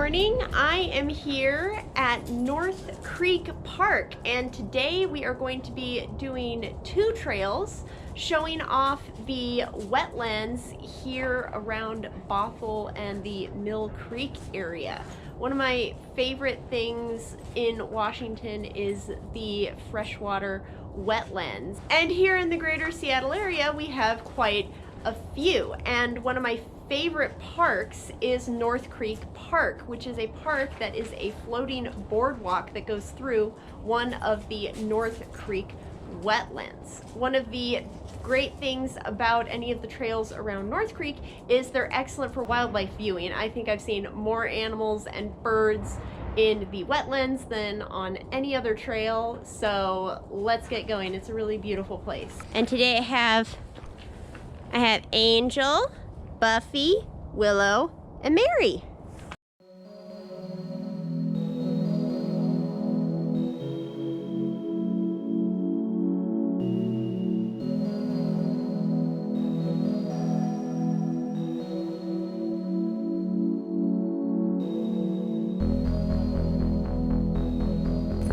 morning. I am here at North Creek Park, and today we are going to be doing two trails showing off the wetlands here around Bothell and the Mill Creek area. One of my favorite things in Washington is the freshwater wetlands. And here in the greater Seattle area, we have quite a few. And one of my favorite parks is North Creek Park, which is a park that is a floating boardwalk that goes through one of the North Creek wetlands. One of the great things about any of the trails around North Creek is they're excellent for wildlife viewing. I think I've seen more animals and birds in the wetlands than on any other trail, so let's get going. It's a really beautiful place. And today I have Angel, Buffy, Willow, and Mary.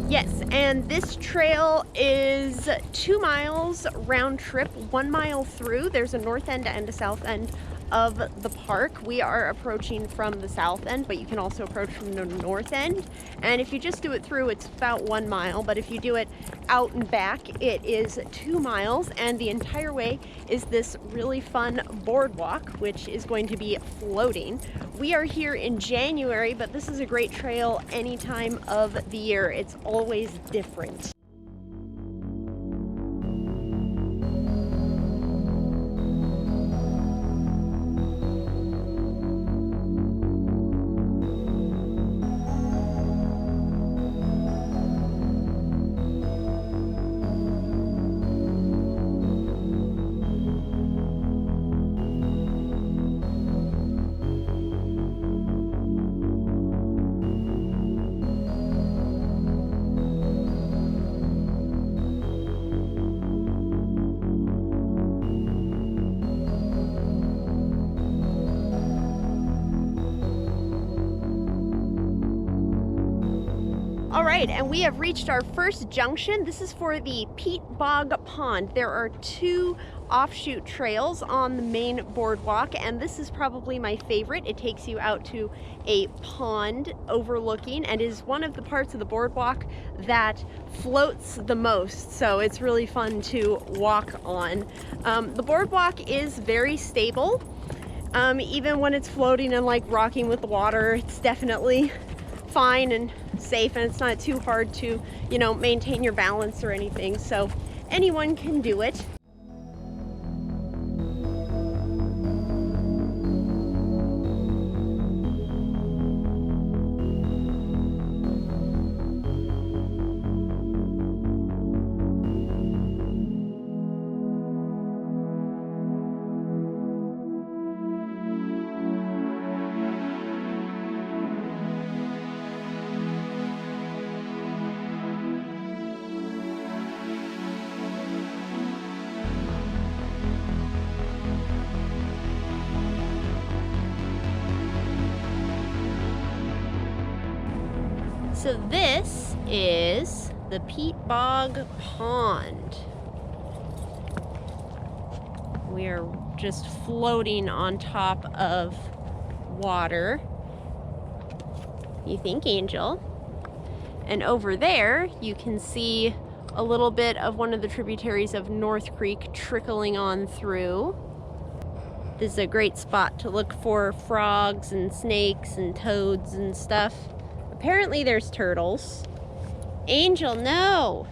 Yes, and this trail is 2 miles round trip, 1 mile through. There's a north end and a south end of the park. We are approaching from the south end, but you can also approach from the north end. And if you just do it through, it's about 1 mile, but if you do it out and back, it is 2 miles, and the entire way is this really fun boardwalk, which is going to be floating. We are here in January, but this is a great trail any time of the year. It's always different. All right, and we have reached our first junction. This is for the Peat Bog Pond. There are 2 offshoot trails on the main boardwalk, and this is probably my favorite. It takes you out to a pond overlooking and is one of the parts of the boardwalk that floats the most, so it's really fun to walk on. The boardwalk is very stable. Even when it's floating and like rocking with the water, it's definitely fine and safe, and it's not too hard to, maintain your balance or anything, so anyone can do it. So this is the Peat Bog Pond. We are just floating on top of water. You think, Angel? And over there, you can see a little bit of one of the tributaries of North Creek trickling on through. This is a great spot to look for frogs and snakes and toads and stuff. Apparently there's turtles. Angel, no!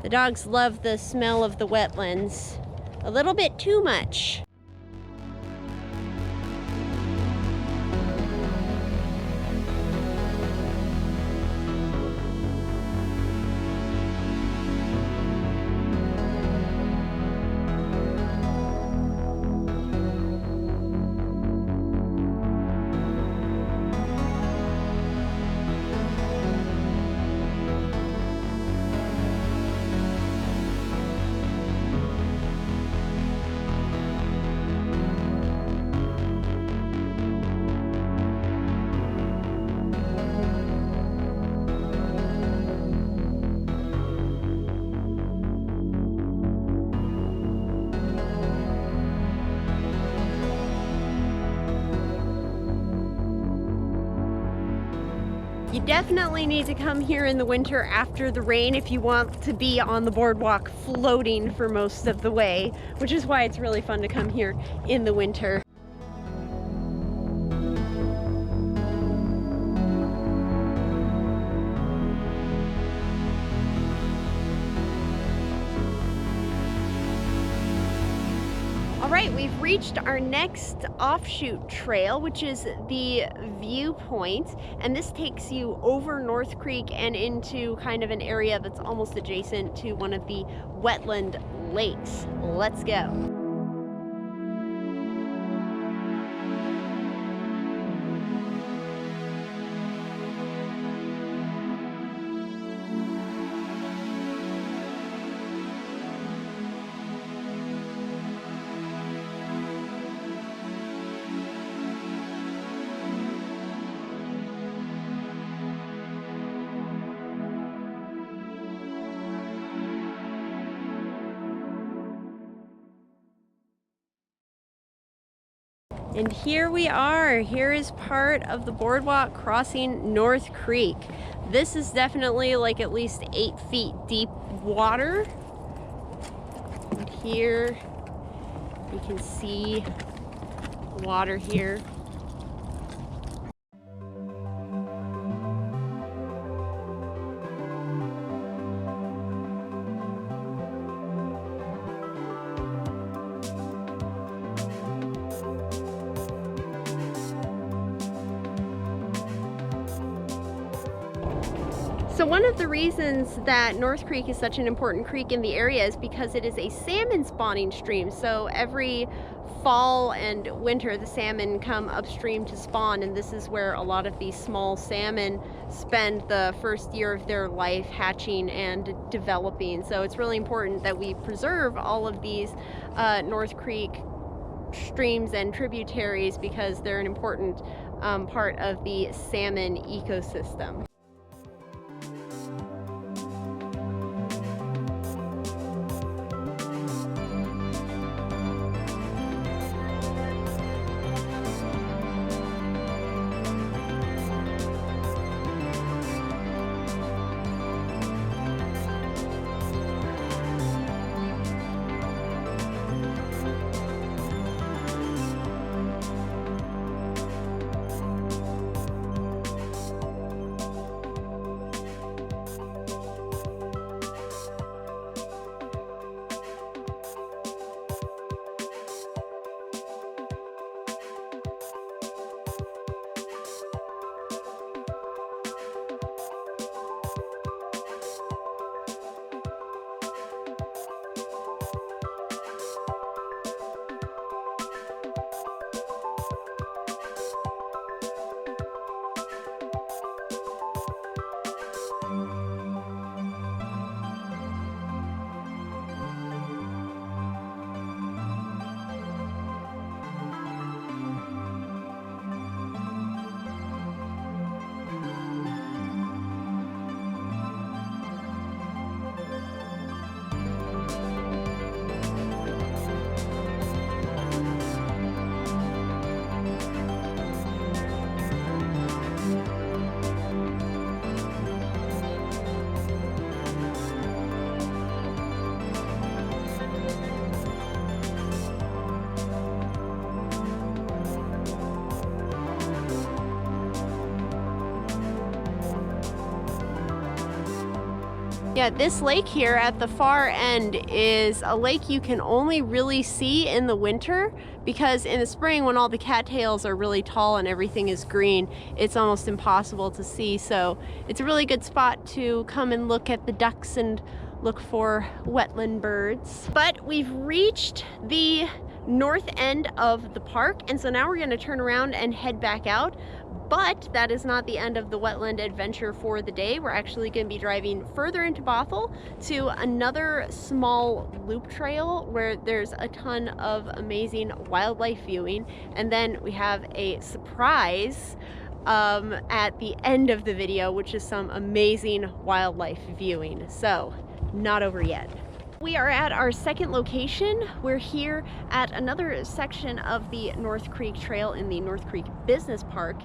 The dogs love the smell of the wetlands a little bit too much. You definitely need to come here in the winter after the rain if you want to be on the boardwalk floating for most of the way, which is why it's really fun to come here in the winter. All right, we've reached our next offshoot trail, which is the viewpoint, and this takes you over North Creek and into kind of an area that's almost adjacent to one of the wetland lakes. Let's go. And here we are. Here is part of the boardwalk crossing North Creek. This is definitely like at least 8 feet deep water. And here you can see water here. So one of the reasons that North Creek is such an important creek in the area is because it is a salmon spawning stream. So every fall and winter the salmon come upstream to spawn, and this is where a lot of these small salmon spend the first year of their life hatching and developing. So it's really important that we preserve all of these North Creek streams and tributaries because they're an important part of the salmon ecosystem. Yeah, this lake here at the far end is a lake you can only really see in the winter, because in the spring when all the cattails are really tall and everything is green, it's almost impossible to see. So it's a really good spot to come and look at the ducks and look for wetland birds. But we've reached the north end of the park, and so now we're going to turn around and head back out. But that is not the end of the wetland adventure for the day. We're actually going to be driving further into Bothell to another small loop trail where there's a ton of amazing wildlife viewing, and then we have a surprise at the end of the video, which is some amazing wildlife viewing. So not over yet. We are at our second location. We're here at another section of the North Creek Trail in the North Creek Business Park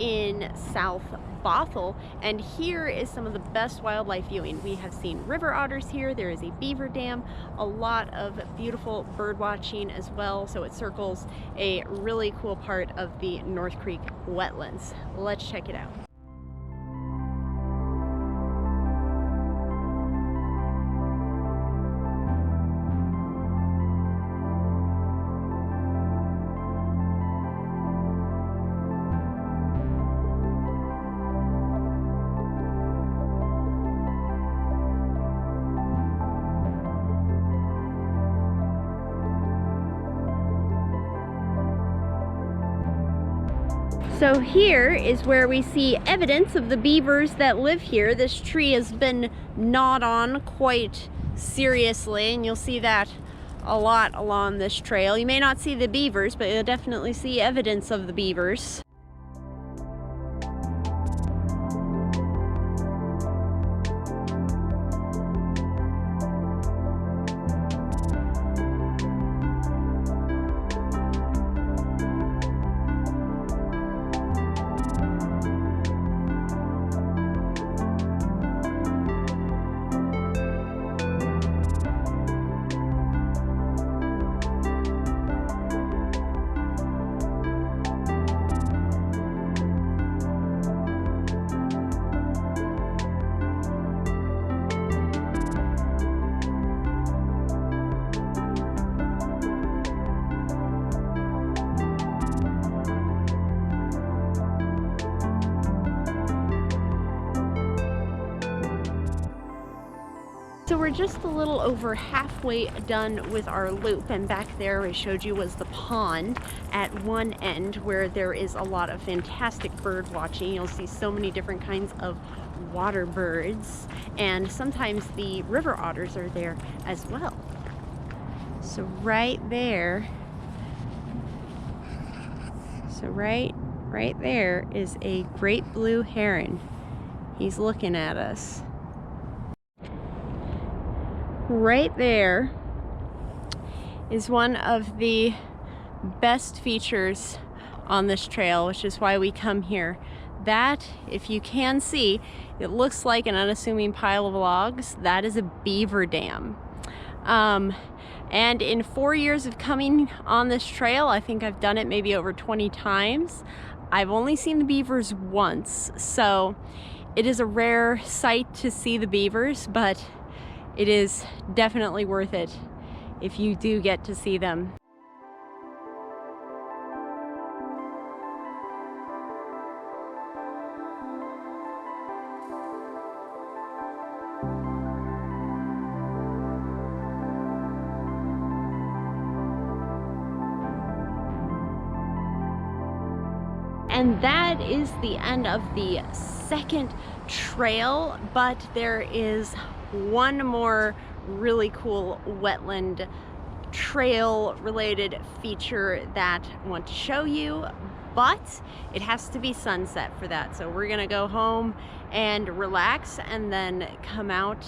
in South Bothell, and here is some of the best wildlife viewing. We have seen river otters here, there is a beaver dam, a lot of beautiful bird watching as well, so it circles a really cool part of the North Creek wetlands. Let's check it out. So here is where we see evidence of the beavers that live here. This tree has been gnawed on quite seriously, and you'll see that a lot along this trail. You may not see the beavers, but you'll definitely see evidence of the beavers. So we're just a little over halfway done with our loop, and back there I showed you was the pond at one end where there is a lot of fantastic bird watching. You'll see so many different kinds of water birds, and sometimes the river otters are there as well. So right there, right there is a great blue heron. He's looking at us. Right there is one of the best features on this trail, which is why we come here. That, if you can see, it looks like an unassuming pile of logs. That is a beaver dam. And in 4 years of coming on this trail, I think I've done it maybe over 20 times. I've only seen the beavers once, so it is a rare sight to see the beavers, but it is definitely worth it if you do get to see them. And that is the end of the second trail, but there is one more really cool wetland trail related feature that I want to show you, but it has to be sunset for that. So we're gonna go home and relax and then come out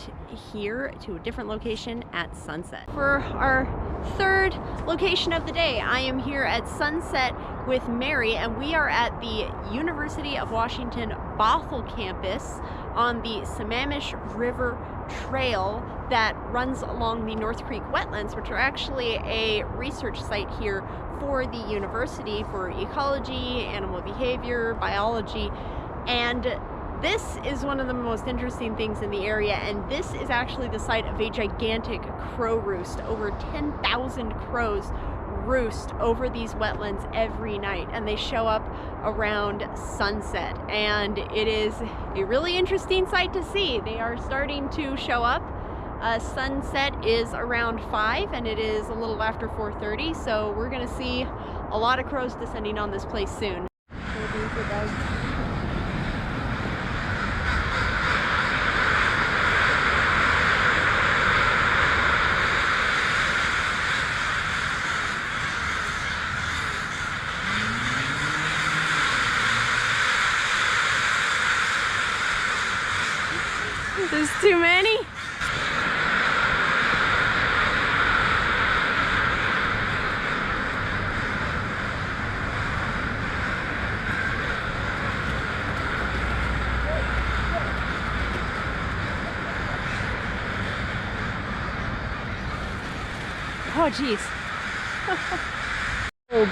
here to a different location at sunset. For our third location of the day, I am here at Sunset with Mary, and we are at the University of Washington Bothell campus on the Sammamish River Trail that runs along the North Creek wetlands, which are actually a research site here for the university for ecology, animal behavior, biology, and this is one of the most interesting things in the area, and this is actually the site of a gigantic crow roost. Over 10,000 crows roost over these wetlands every night, and they show up around sunset, and it is a really interesting sight to see. They are starting to show up. Sunset is around 5 and it is a little after 4:30, so we're gonna see a lot of crows descending on this place soon. There's too many. Oh, geez. Old.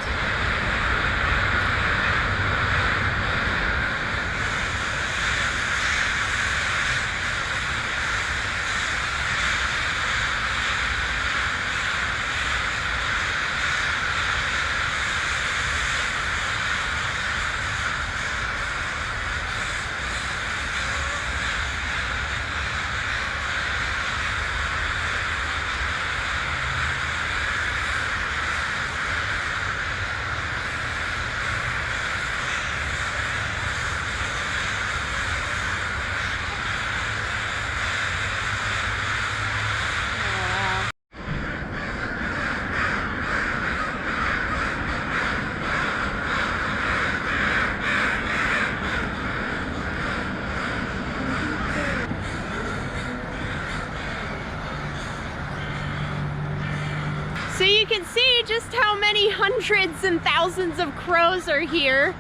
So you can see just how many hundreds and thousands of crows are here.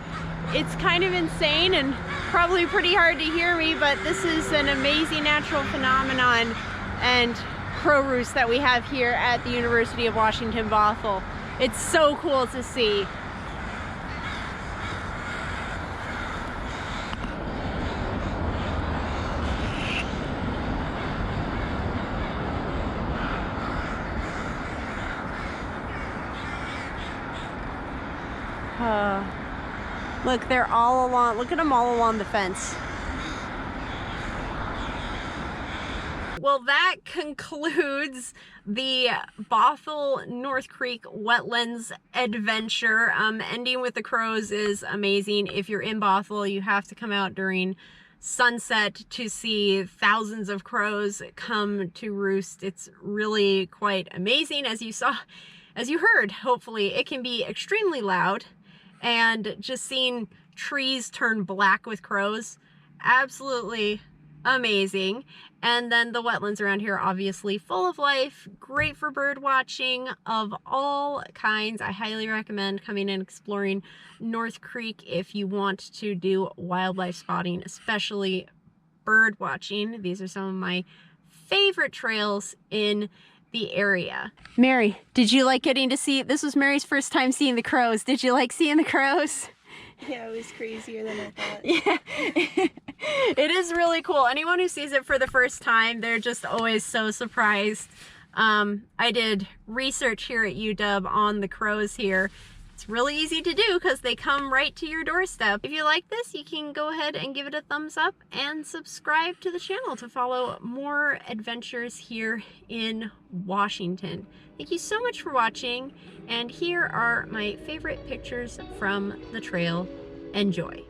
It's kind of insane and probably pretty hard to hear me, but this is an amazing natural phenomenon and crow roost that we have here at the University of Washington, Bothell. It's so cool to see. Look, they're all along, look at them all along the fence. Well, that concludes the Bothell North Creek Wetlands adventure. Ending with the crows is amazing. If you're in Bothell, you have to come out during sunset to see thousands of crows come to roost. It's really quite amazing. As you heard, hopefully, it can be extremely loud. And just seeing trees turn black with crows, absolutely amazing. And then the wetlands around here, obviously full of life, great for bird watching of all kinds. I highly recommend coming and exploring North Creek if you want to do wildlife spotting, especially bird watching. These are some of my favorite trails in the area. Mary, did you like getting to see, this was Mary's first time seeing the crows. Did you like seeing the crows? Yeah, it was crazier than I thought. Yeah. It is really cool. Anyone who sees it for the first time, they're just always so surprised. I did research here at UW on the crows here. It's really easy to do because they come right to your doorstep. If you like this, you can go ahead and give it a thumbs up and subscribe to the channel to follow more adventures here in Washington. Thank you so much for watching, and here are my favorite pictures from the trail. Enjoy.